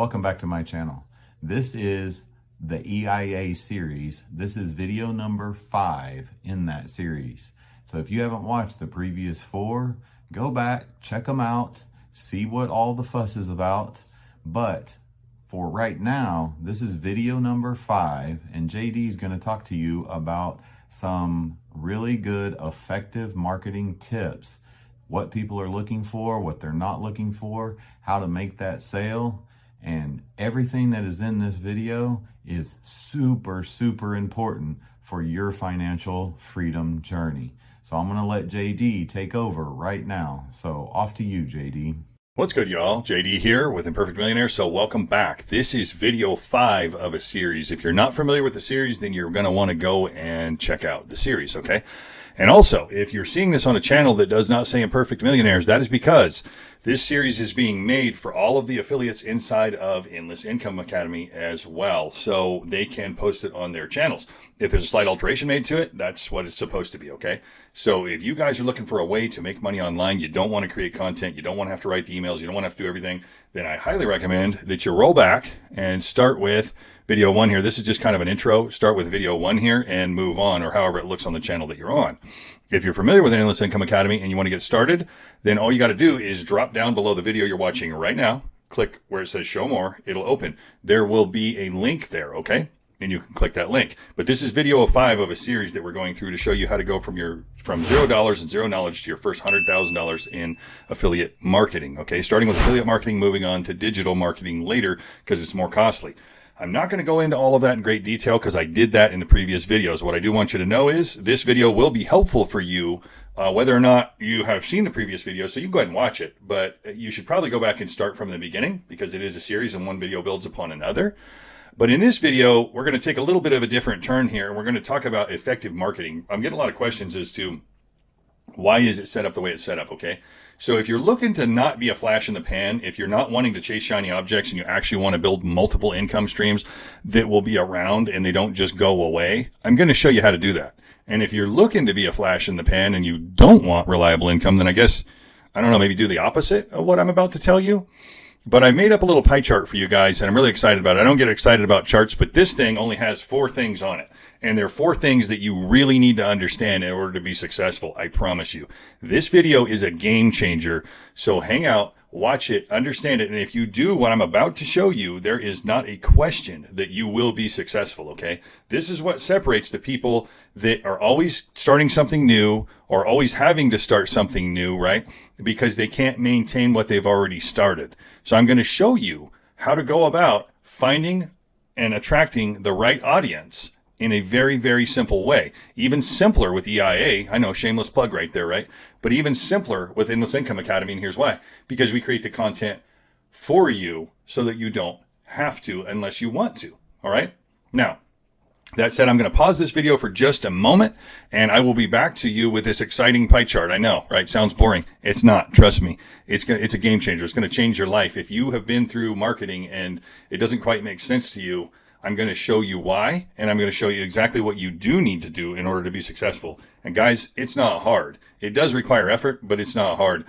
Welcome back to my channel. This is the EIA series. This is video number 5 in that series. So if you haven't watched the previous 4, go back, check them out, see what all the fuss is about. But for right now, this is video number 5, and JD is going to talk to you about some really good, effective marketing tips. What people are looking for, what they're not looking for, how to make that sale. And everything that is in this video is super important for your financial freedom journey. So I'm going to let JD take over right now. So off to you, JD. What's good, y'all? JD here with Imperfect Millionaire. So welcome back. This is video 5 of a series. If you're not familiar with the series, then you're going to want to go and check out the series, okay? And also, if you're seeing this on a channel that does not say Imperfect Millionaires, that is because this series is being made for all of the affiliates inside of Endless Income Academy as well, so they can post it on their channels. If there's a slight alteration made to it, that's what it's supposed to be, okay? So if you guys are looking for a way to make money online, you don't want to create content, you don't want to have to write the emails, you don't want to have to do everything, then I highly recommend that you roll back and start with video 1 here. This is just kind of an intro. Start with video 1 here and move on, or however it looks on the channel that you're on. If you're familiar with Endless Income Academy and you want to get started, then all you got to do is drop down below the video you're watching right now. Click where it says show more. It'll open. There will be a link there, okay? And you can click that link. But this is video 5 of a series that we're going through to show you how to go from $0 and zero knowledge to your first $100,000 in affiliate marketing, okay? Starting with affiliate marketing, moving on to digital marketing later because it's more costly. I'm not going to go into all of that in great detail because I did that in the previous videos. What I do want you to know is this video will be helpful for you whether or not you have seen the previous video, so you can go ahead and watch it. But you should probably go back and start from the beginning because it is a series and one video builds upon another. But in this video, we're going to take a little bit of a different turn here, and we're going to talk about effective marketing. I'm getting a lot of questions as to why is it set up the way it's set up, okay? So if you're looking to not be a flash in the pan, if you're not wanting to chase shiny objects and you actually want to build multiple income streams that will be around and they don't just go away, I'm going to show you how to do that. And if you're looking to be a flash in the pan and you don't want reliable income, then I guess, I don't know, maybe do the opposite of what I'm about to tell you. But I made up a little pie chart for you guys, and I'm really excited about it. I don't get excited about charts, but this thing only has 4 things on it. And there are 4 things that you really need to understand in order to be successful, I promise you. This video is a game changer, so hang out, watch it, understand it, and if you do what I'm about to show you, there is not a question that you will be successful, okay? This is what separates the people that are always starting something new or always having to start something new, right? Because they can't maintain what they've already started. So I'm going to show you how to go about finding and attracting the right audience in a very simple way. Even simpler with EIA. I know, shameless plug right there, right? But even simpler with Endless Income Academy, and here's why. Because we create the content for you so that you don't have to unless you want to, all right? Now, that said, I'm going to pause this video for just a moment, and I will be back to you with this exciting pie chart. I know, right? Sounds boring. It's not. Trust me. It's a game changer. It's going to change your life. If you have been through marketing and it doesn't quite make sense to you, I'm going to show you why, and I'm going to show you exactly what you do need to do in order to be successful. And guys, it's not hard. It does require effort, but it's not hard.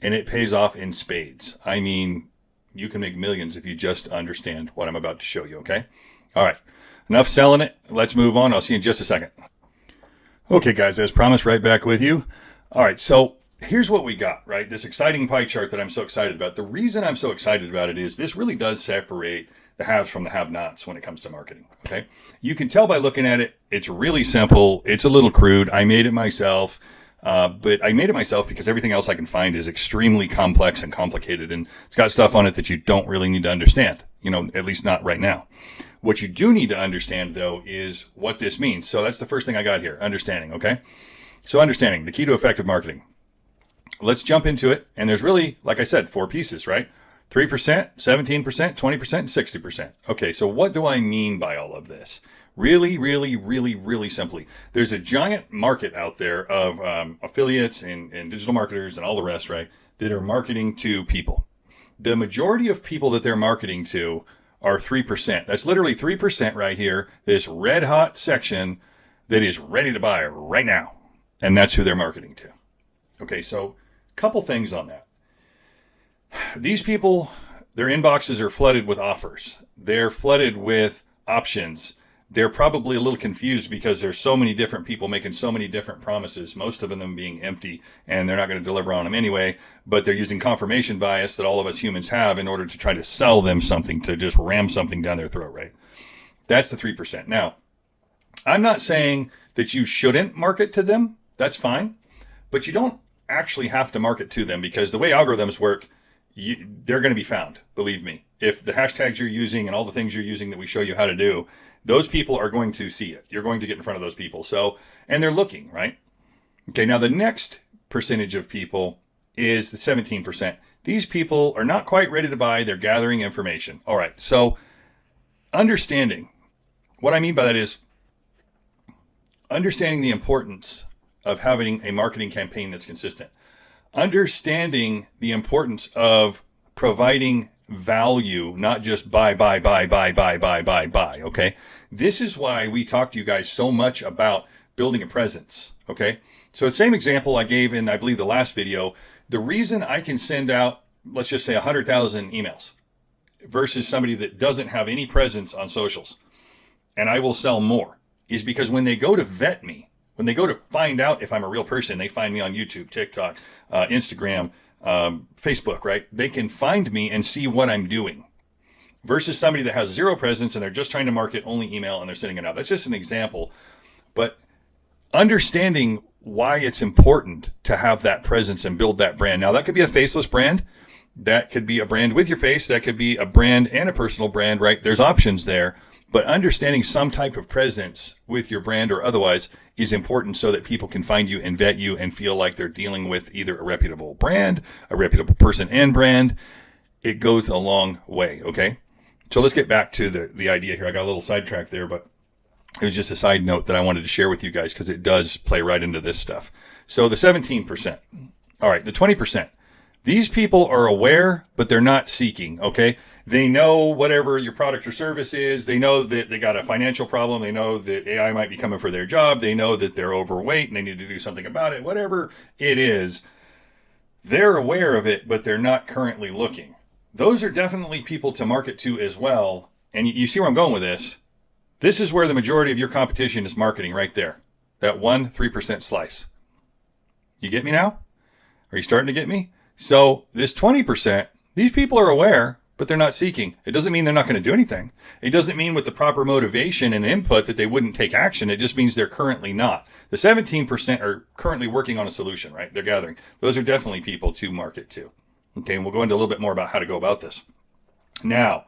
And it pays off in spades. I mean, you can make millions if you just understand what I'm about to show you, okay? All right. Enough selling it. Let's move on. I'll see you in just a second. Okay, guys, as promised, right back with you. All right, so here's what we got, right? This exciting pie chart that I'm so excited about. The reason I'm so excited about it is this really does separate the haves from the have-nots when it comes to marketing, okay? You can tell by looking at it, it's really simple. It's a little crude. I made it myself, but I made it myself because everything else I can find is extremely complex and complicated, and it's got stuff on it that you don't really need to understand, you know, at least not right now. What you do need to understand, though, is what this means. So that's the first thing I got here, understanding, okay? So understanding, the key to effective marketing. Let's jump into it, and there's really, like I said, 4 pieces, right? 3%, 17%, 20%, and 60%. Okay, so what do I mean by all of this? Really simply. There's a giant market out there of affiliates and digital marketers and all the rest, right, that are marketing to people. The majority of people that they're marketing to are 3%. That's literally 3% right here, this red hot section that is ready to buy right now. And that's who they're marketing to. Okay, so a couple things on that. These people their inboxes are flooded with offers. They're flooded with options. They're probably a little confused because there's so many different people making so many different promises, most of them being empty, and they're not going to deliver on them anyway, but they're using confirmation bias that all of us humans have in order to try to sell them something, to just ram something down their throat, right? That's the 3%. Now, I'm not saying that you shouldn't market to them. That's fine. But you don't actually have to market to them, because the way algorithms work, they're going to be found. Believe me. If the hashtags you're using and all the things you're using that we show you how to do, those people are going to see it. You're going to get in front of those people. So, and they're looking, right? Okay, now the next percentage of people is the 17%. These people are not quite ready to buy. They're gathering information. All right, so understanding. What I mean by that is understanding the importance of having a marketing campaign that's consistent. Understanding the importance of providing value, not just buy, okay? This is why we talk to you guys so much about building a presence, okay? So the same example I gave in, I believe, the last video, the reason I can send out, let's just say 100,000 emails versus somebody that doesn't have any presence on socials, and I will sell more, is because when they go to vet me, when they go to find out if I'm a real person, they find me on YouTube, TikTok, Instagram, Facebook, right? They can find me and see what I'm doing versus somebody that has zero presence and they're just trying to market only email and they're sending it out. That's just an example. But understanding why it's important to have that presence and build that brand. Now, that could be a faceless brand. That could be a brand with your face. That could be a brand and a personal brand, right? There's options there. But understanding some type of presence with your brand or otherwise is important so that people can find you and vet you and feel like they're dealing with either a reputable brand, a reputable person and brand. It goes a long way, okay? So let's get back to the idea here. I got a little sidetracked there, but it was just a side note that I wanted to share with you guys because it does play right into this stuff. So the 17%. All right, the 20%. These people are aware, but they're not seeking, okay? They know whatever your product or service is. They know that they got a financial problem. They know that AI might be coming for their job. They know that they're overweight and they need to do something about it. Whatever it is, they're aware of it, but they're not currently looking. Those are definitely people to market to as well. And you see where I'm going with this. This is where the majority of your competition is marketing right there. That 3% slice. You get me now? Are you starting to get me? So this 20%, these people are aware, but they're not seeking. It doesn't mean they're not going to do anything. It doesn't mean with the proper motivation and input that they wouldn't take action. It just means they're currently not. The 17% are currently working on a solution, right? They're gathering. Those are definitely people to market to. Okay, and we'll go into a little bit more about how to go about this. Now,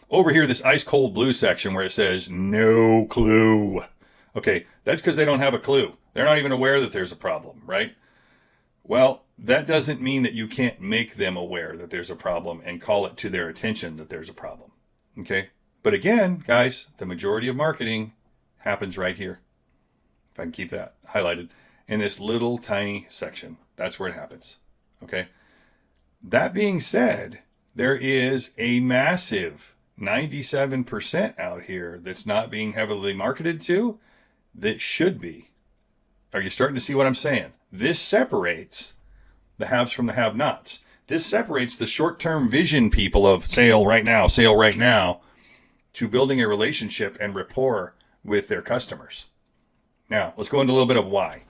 over here, this ice cold blue section where it says no clue. Okay, that's because they don't have a clue. They're not even aware that there's a problem, right? Well, that doesn't mean that you can't make them aware that there's a problem and call it to their attention that there's a problem. Okay? But again, guys, the majority of marketing happens right here. If I can keep that highlighted in this little tiny section, that's where it happens. Okay? That being said, there is a massive 97% out here that's not being heavily marketed to that should be. Are you starting to see what I'm saying? This separates the haves from the have-nots. This separates the short-term vision people of sale right now, to building a relationship and rapport with their customers. Now, let's go into a little bit of why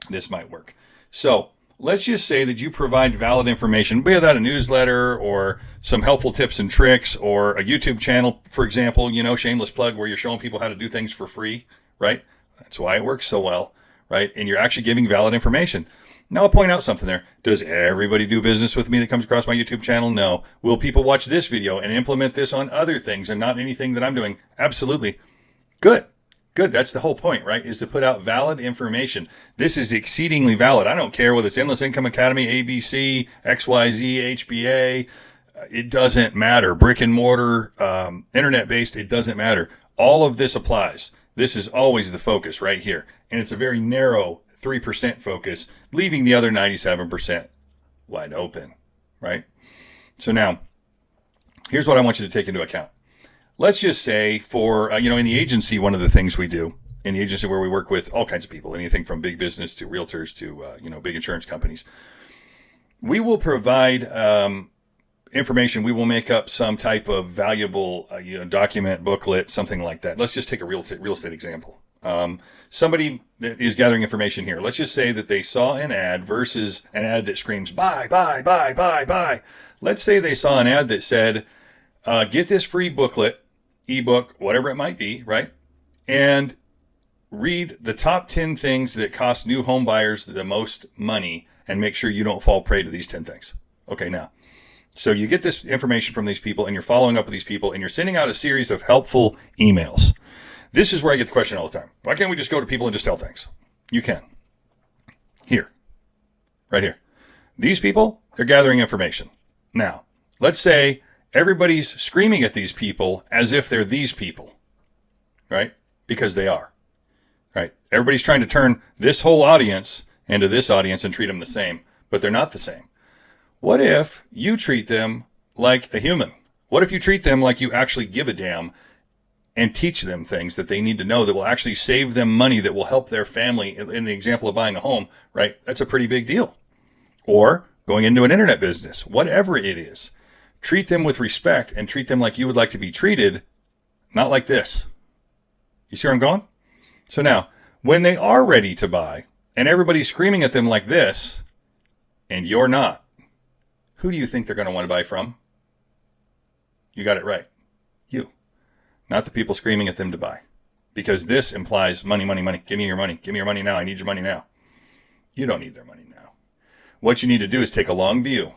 this might work. So let's just say that you provide valid information, be that a newsletter or some helpful tips and tricks or a YouTube channel, for example, shameless plug where you're showing people how to do things for free, right? That's why it works so well, right? And you're actually giving valid information. Now I'll point out something there. Does everybody do business with me that comes across my YouTube channel? No. Will people watch this video and implement this on other things and not anything that I'm doing? Absolutely. Good. That's the whole point, right? Is to put out valid information. This is exceedingly valid. I don't care whether it's Endless Income Academy, ABC, XYZ, HBA. It doesn't matter. Brick and mortar, internet-based, it doesn't matter. All of this applies. This is always the focus right here. And it's a very narrow 3% focus, leaving the other 97% wide open, right? So now, here's what I want you to take into account. Let's just say for, in the agency, one of the things we do, in the agency where we work with all kinds of people, anything from big business to realtors to, big insurance companies, we will provide information, we will make up some type of valuable, document, booklet, something like that. Let's just take a real estate example. Somebody is gathering information here. Let's just say that they saw an ad versus an ad that screams, buy, buy, buy, buy, buy. Let's say they saw an ad that said, get this free booklet, ebook, whatever it might be, right? And read the top 10 things that cost new home buyers the most money and make sure you don't fall prey to these 10 things. Okay, now, so you get this information from these people and you're following up with these people and you're sending out a series of helpful emails. This is where I get the question all the time. Why can't we just go to people and just tell things? You can. Here. Right here. These people, they're gathering information. Now, let's say everybody's screaming at these people as if they're these people. Right? Because they are. Right? Everybody's trying to turn this whole audience into this audience and treat them the same, but they're not the same. What if you treat them like a human? What if you treat them like you actually give a damn and teach them things that they need to know that will actually save them money, that will help their family? In the example of buying a home, right? That's a pretty big deal. Or going into an internet business, whatever it is. Treat them with respect and treat them like you would like to be treated, not like this. You see where I'm going? So now, when they are ready to buy and everybody's screaming at them like this, and you're not, who do you think they're going to want to buy from? You got it right. You. Not the people screaming at them to buy. Because this implies money, money, money. Give me your money. Give me your money now. I need your money now. You don't need their money now. What you need to do is take a long view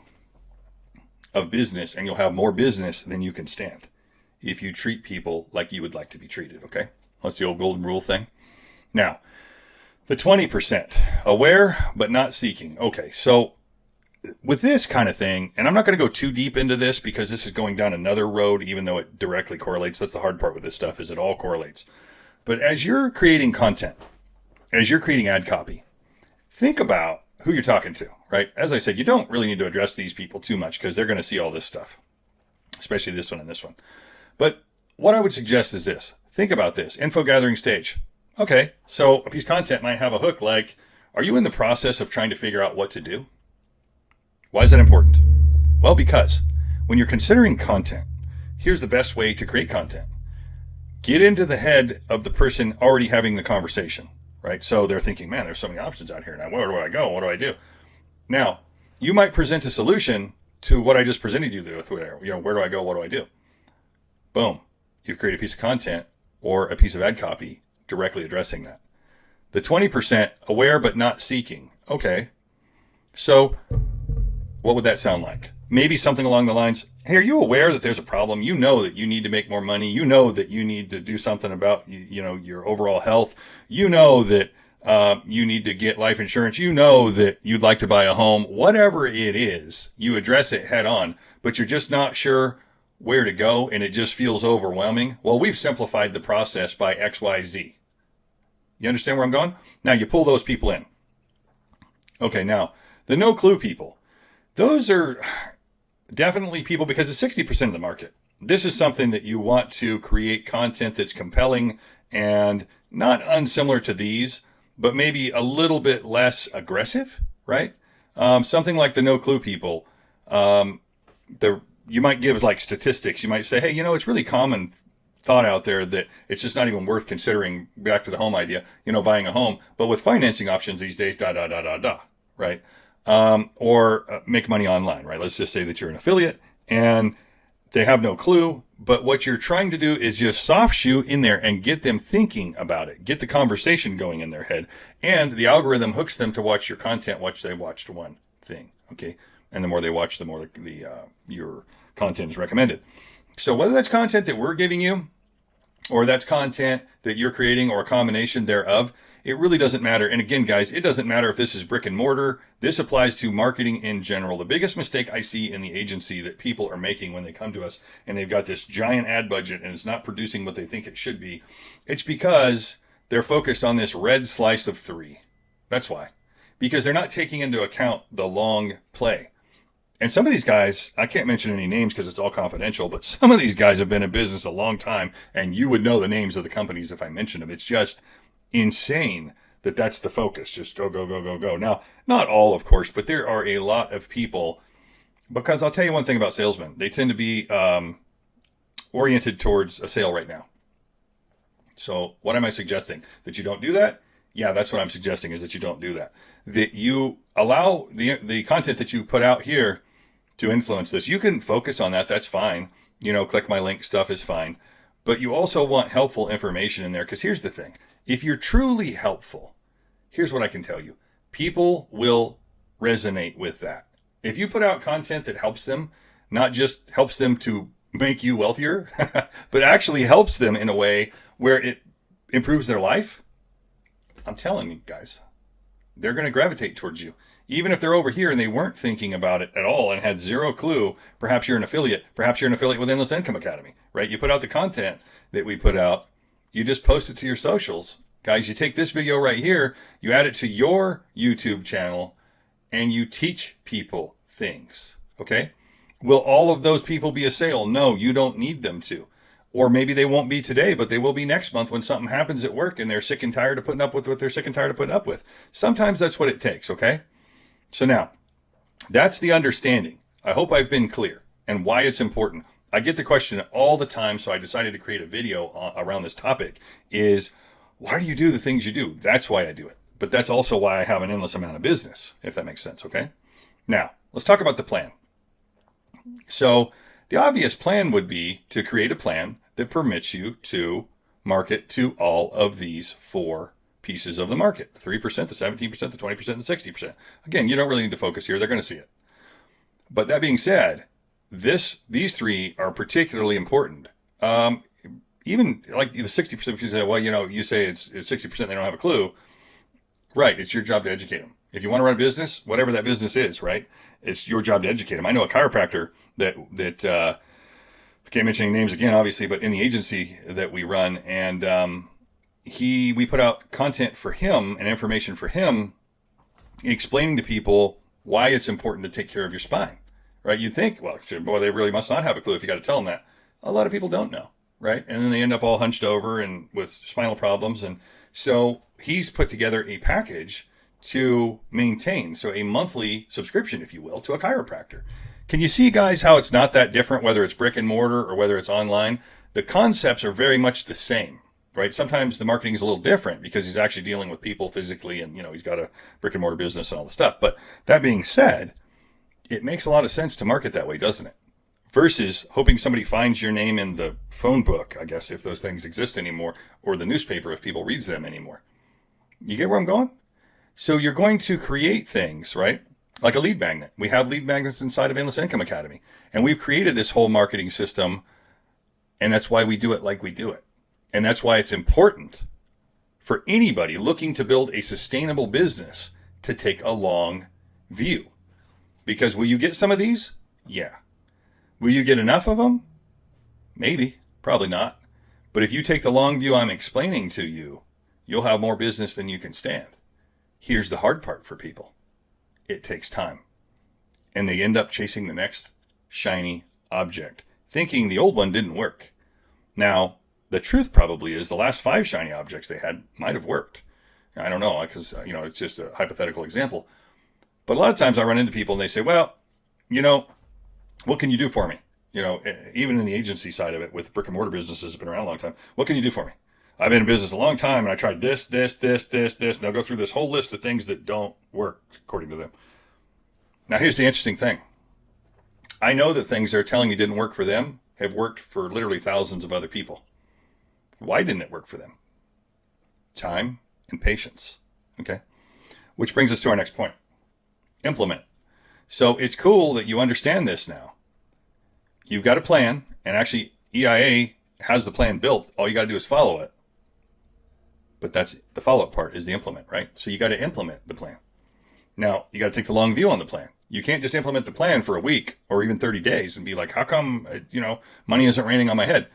of business, and you'll have more business than you can stand if you treat people like you would like to be treated, okay? That's the old golden rule thing. Now, the 20%, aware but not seeking. Okay, so with this kind of thing, and I'm not going to go too deep into this because this is going down another road, even though it directly correlates. That's the hard part with this stuff, is it all correlates. But as you're creating content, as you're creating ad copy, think about who you're talking to, right? As I said, you don't really need to address these people too much because they're going to see all this stuff, especially this one and this one. But what I would suggest is this. Think about this. Info gathering stage. Okay, so a piece of content might have a hook like, are you in the process of trying to figure out what to do? Why is that important? Well, because when you're considering content, here's the best way to create content. Get into the head of the person already having the conversation, right? So they're thinking, man, there's so many options out here now. Where do I go? What do I do? Now, you might present a solution to what I just presented you with. Where do I go? What do I do? Boom. You create a piece of content or a piece of ad copy directly addressing that. The 20%, aware but not seeking. Okay. So what would that sound like? Maybe something along the lines, hey, are you aware that there's a problem? You know that you need to make more money. You know that you need to do something about, your overall health. You know that you need to get life insurance. You know that you'd like to buy a home. Whatever it is, you address it head on, but you're just not sure where to go and it just feels overwhelming. Well, we've simplified the process by X, Y, Z. You understand where I'm going? Now you pull those people in. Okay, now the no clue people. Those are definitely people, because it's 60% of the market. This is something that you want to create content that's compelling and not unsimilar to these, but maybe a little bit less aggressive, right? Something like the no clue people. You might give like statistics. You might say, hey, it's really common thought out there that it's just not even worth considering, back to the home idea, buying a home. But with financing options these days, right? Or make money online, right? Let's just say that you're an affiliate and they have no clue, but what you're trying to do is just soft shoe in there and get them thinking about it, get the conversation going in their head, and the algorithm hooks them to watch your content once they watched one thing, okay? And the more they watch, the more your content is recommended. So whether that's content that we're giving you or that's content that you're creating or a combination thereof, it really doesn't matter. And again, guys, it doesn't matter if this is brick and mortar. This applies to marketing in general. The biggest mistake I see in the agency that people are making when they come to us and they've got this giant ad budget and it's not producing what they think it should be, it's because they're focused on this red slice of 3. That's why. Because they're not taking into account the long play. And some of these guys, I can't mention any names because it's all confidential, but some of these guys have been in business a long time, and you would know the names of the companies if I mentioned them. It's just insane that that's the focus. Just go, go, go, go, go. Now, not all, of course, but there are a lot of people Because I'll tell you one thing about salesmen. They tend to be oriented towards a sale right now. So what am I suggesting? That you don't do that? Yeah, that's what I'm suggesting, is that you don't do that. That you allow the content that you put out here to influence this. You can focus on that. That's fine. You know, click my link stuff is fine. But you also want helpful information in there, because here's the thing. If you're truly helpful, here's what I can tell you. People will resonate with that. If you put out content that helps them, not just helps them to make you wealthier, but actually helps them in a way where it improves their life, I'm telling you guys, they're going to gravitate towards you. Even if they're over here and they weren't thinking about it at all and had zero clue, perhaps you're an affiliate. Perhaps you're an affiliate with Endless Income Academy, right? You put out the content that we put out. You just post it to your socials. Guys, you take this video right here, you add it to your YouTube channel, and you teach people things, okay? Will all of those people be a sale? No, you don't need them to. Or maybe they won't be today, but they will be next month when something happens at work and they're sick and tired of putting up with what they're sick and tired of putting up with. Sometimes that's what it takes, okay? So now, that's the understanding. I hope I've been clear and why it's important. I get the question all the time, so I decided to create a video around this topic, is why do you do the things you do? That's why I do it. But that's also why I have an endless amount of business, if that makes sense, okay? Now, let's talk about the plan. So the obvious plan would be to create a plan that permits you to market to all of these 4 pieces of the market: the 3%, the 17%, the 20%, the 60%. Again, you don't really need to focus here. They're going to see it. But that being said, these 3 are particularly important. Even like the 60%, you say, well, you say it's 60%, they don't have a clue. Right. It's your job to educate them. If you want to run a business, whatever that business is, right? It's your job to educate them. I know a chiropractor that I can't mention any names again, obviously, but in the agency that we run, and we put out content for him and information for him, explaining to people why it's important to take care of your spine, right? You'd think, well, boy, they really must not have a clue if you got to tell them that. A lot of people don't know, right? And then they end up all hunched over and with spinal problems. And so he's put together a package to maintain, so a monthly subscription, if you will, to a chiropractor. Can you see, guys, how it's not that different, whether it's brick and mortar or whether it's online? The concepts are very much the same, right? Sometimes the marketing is a little different because he's actually dealing with people physically, and he's got a brick and mortar business and all the stuff. But that being said, it makes a lot of sense to market that way, doesn't it? Versus hoping somebody finds your name in the phone book, I guess, if those things exist anymore, or the newspaper if people read them anymore. You get where I'm going? So you're going to create things, right? Like a lead magnet. We have lead magnets inside of Endless Income Academy. And we've created this whole marketing system. And that's why we do it like we do it. And that's why it's important for anybody looking to build a sustainable business to take a long view. Because will you get some of these? Yeah. Will you get enough of them? Maybe. Probably not. But if you take the long view I'm explaining to you, you'll have more business than you can stand. Here's the hard part for people. It takes time. And they end up chasing the next shiny object, thinking the old one didn't work. Now, the truth probably is the last 5 shiny objects they had might have worked. I don't know, because, it's just a hypothetical example. But a lot of times I run into people and they say, well, what can you do for me? Even in the agency side of it, with brick and mortar businesses have been around a long time. What can you do for me? I've been in business a long time, and I tried this, and they'll go through this whole list of things that don't work, according to them. Now, here's the interesting thing. I know that things they're telling you didn't work for them have worked for literally thousands of other people. Why didn't it work for them? Time and patience, okay? Which brings us to our next point. Implement. So it's cool that you understand this now. You've got a plan, and actually EIA has the plan built. All you got to do is follow it. But that's the follow-up part, is the implement, right? So you got to implement the plan. Now, you got to take the long view on the plan. You can't just implement the plan for a week or even 30 days and be like, how come, money isn't raining on my head?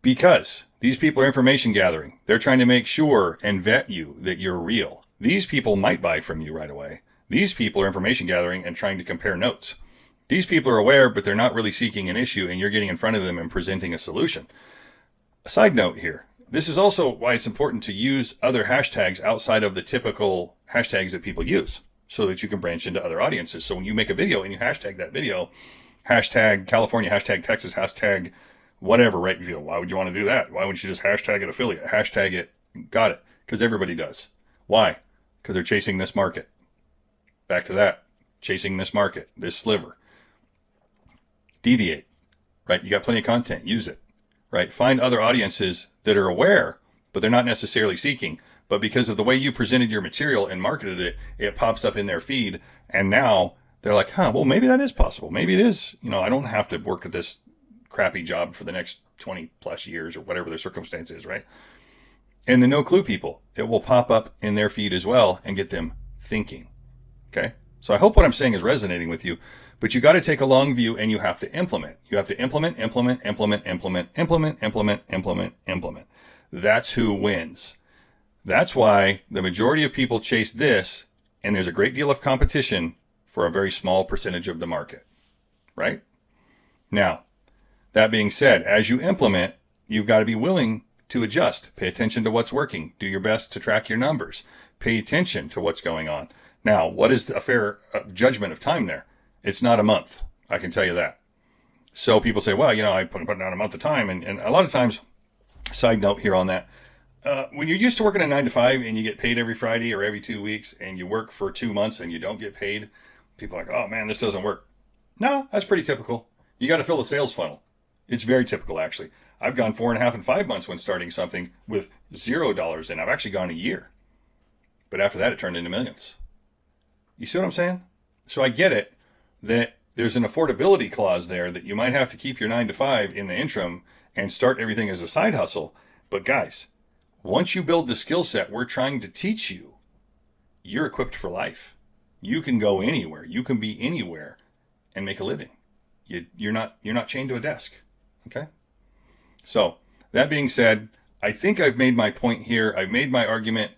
Because these people are information gathering. They're trying to make sure and vet you that you're real. These people might buy from you right away. These people are information gathering and trying to compare notes. These people are aware, but they're not really seeking an issue, and you're getting in front of them and presenting a solution. A side note here. This is also why it's important to use other hashtags outside of the typical hashtags that people use. so that you can branch into other audiences. So when you make a video and you hashtag that video, hashtag California, hashtag Texas, hashtag whatever, right? You know, why would you want to do that? Why wouldn't you just hashtag it affiliate? Hashtag it. Got it. Because everybody does. Why? Because they're chasing this market. Back to that. Chasing this market, this sliver. Deviate, right? You got plenty of content. Use it, right? Find other audiences that are aware, but they're not necessarily seeking. But because of the way you presented your material and marketed it, it pops up in their feed. And now they're like, well, maybe that is possible. Maybe it is. You know, I don't have to work at this crappy job for the next 20 plus years or whatever their circumstance is, right? And the no clue people, it will pop up in their feed as well and get them thinking. Okay. So I hope what I'm saying is resonating with you, but you got to take a long view and you have to implement. You have to implement. That's who wins. That's why the majority of people chase this, and there's a great deal of competition for a very small percentage of the market, right? Now, that being said, as you implement, you've got to be willing to adjust. Pay attention to what's working. Do your best to track your numbers. Pay attention to what's going on. Now, what is a fair judgment of time there? It's not a month. I can tell you that. So people say, well, you know, I put down a month of time. And a lot of times, side note here on that, when you're used to working a 9 to 5 and you get paid every Friday or every 2 weeks and you work for 2 months and you don't get paid, people are like, oh man, this doesn't work. No, that's pretty typical. You got to fill the sales funnel. It's very typical, actually. I've gone 4.5 and 5 months when starting something with $0 and I've actually gone a year. But after that, it turned into millions. You see what I'm saying? So I get it that there's an affordability clause there that you might have to keep your 9 to 5 in the interim and start everything as a side hustle. But guys, once you build the skill set we're trying to teach you, you're equipped for life. You can go anywhere. You can be anywhere and make a living. You're not chained to a desk. Okay? So that being said, I think I've made my point here. I've made my argument.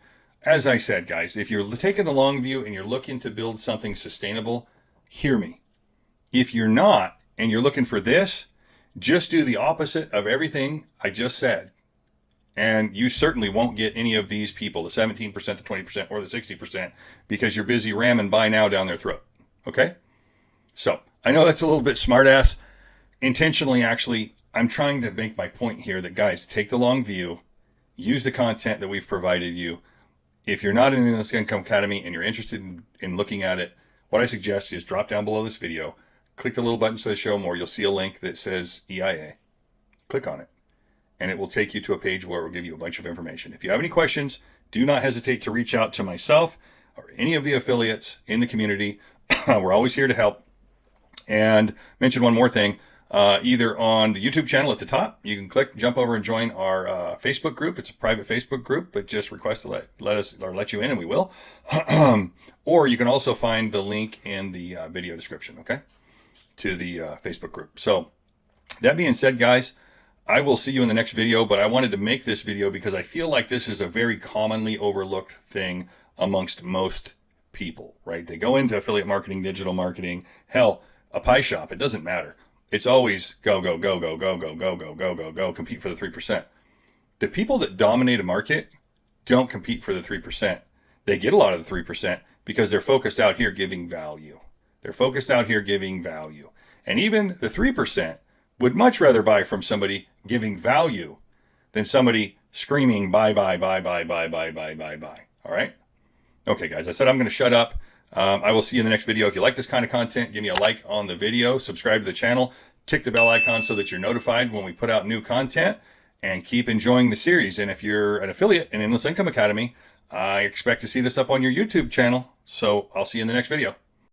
As I said, guys, if you're taking the long view and you're looking to build something sustainable, hear me. If you're not, and you're looking for this, just do the opposite of everything I just said. And you certainly won't get any of these people, the 17%, the 20%, or the 60%, because you're busy ramming buy now down their throat. Okay? So I know that's a little bit smart ass. Intentionally, actually, I'm trying to make my point here that, guys, take the long view, use the content that we've provided you. If you're not in the Endless Income Academy and you're interested in looking at it, what I suggest is drop down below this video, click the little button that says show more. You'll see a link that says EIA. Click on it, and it will take you to a page where it will give you a bunch of information. If you have any questions, do not hesitate to reach out to myself or any of the affiliates in the community. We're always here to help. And mention one more thing. Either on the YouTube channel at the top, you can jump over and join our Facebook group. It's a private Facebook group, but just request to let you in, and we will. Or you can also find the link in the video description, okay, to the Facebook group. So that being said, guys, I will see you in the next video, but I wanted to make this video because I feel like this is a very commonly overlooked thing amongst most people, right? They go into affiliate marketing, digital marketing, hell, a pie shop, it doesn't matter. It's always go, go, go, go, go, go, go, go, go, go, go, compete for the 3%. The people that dominate a market don't compete for the 3%. They get a lot of the 3% because they're focused out here giving value. They're focused out here giving value. And even the 3% would much rather buy from somebody giving value than somebody screaming buy, buy, buy, buy, buy, buy, buy, buy, buy. All right? Okay, guys, I said I'm going to shut up. I will see you in the next video. If you like this kind of content, give me a like on the video, subscribe to the channel, tick the bell icon so that you're notified when we put out new content, and keep enjoying the series. And if you're an affiliate in Endless Income Academy, I expect to see this up on your YouTube channel. So I'll see you in the next video.